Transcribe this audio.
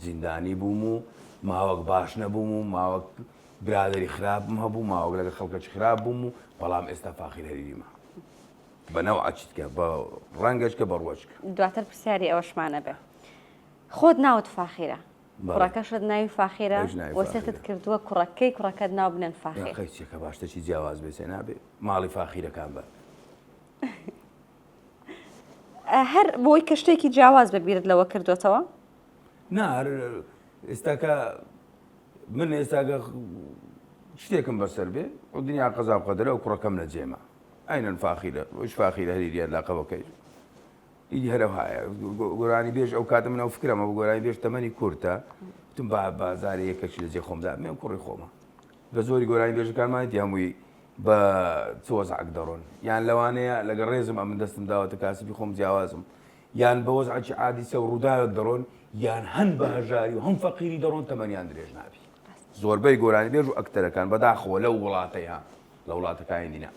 زیندانی بووم و ماوەک باش نەبووم و ماوەک برادری خراپم هەبوو ماوەک لەگە خەڵکەی خراپ بووم و بەڵام ئێستا فاخیر هەریریمە بەنەو ئاچیتکە بە ڕەنگەشکە بە ڕۆژکە. دواتر پرسیاری ئەوەشمانە بێ خۆت ناوت فاخیرە کوڕەکەشت ناوی فاخیرە وەسێتت کردووە کوڕەکەت ناو بنێن فاخیر قەیچێکە باشتەی جیاواز بێ نابێ ماڵی فاخیرەکان بە هەر بۆی کە شتێکی جیاواز بەبیرت لەوە کردوێتەوە؟ نا ئێستاکە من ئێستاگە شتێکم بەسەر بێ و دنیا قەزاب قەدەرە و کوڕەکەم نەجێمە ئەینەن فاخیرە وش فاخیرە هەریریە لاقەوەکەی ئیدی هەرە وایە گۆرانی بێژ ئەو کاتە منەوە فکرەمە بە گۆرانی بێژ تەمەنی کورتە تم بازارە یەکەکی لە جێ خۆمدا مێم کوڕی خۆمە بە زۆری گۆرانی بێژەکانمانێتی هەمووی بە چۆزعک دەڕۆن یان لەوانەیە لەگەڵ ڕێزم ئەمن دەستم داوەتە کاسبی خۆم جیاوازم یان بە وەزعکی عادیسە و ڕووداوت دەڕۆن یان هەن بە هەژاری و هەم فەقیری دەڕۆن تەمەنیان درێژ نابی زۆربەی گۆرانی بێژ و ئەکتەرەکان بەداخەوە لەو وڵاتەیە لە وڵاتەکانی دینا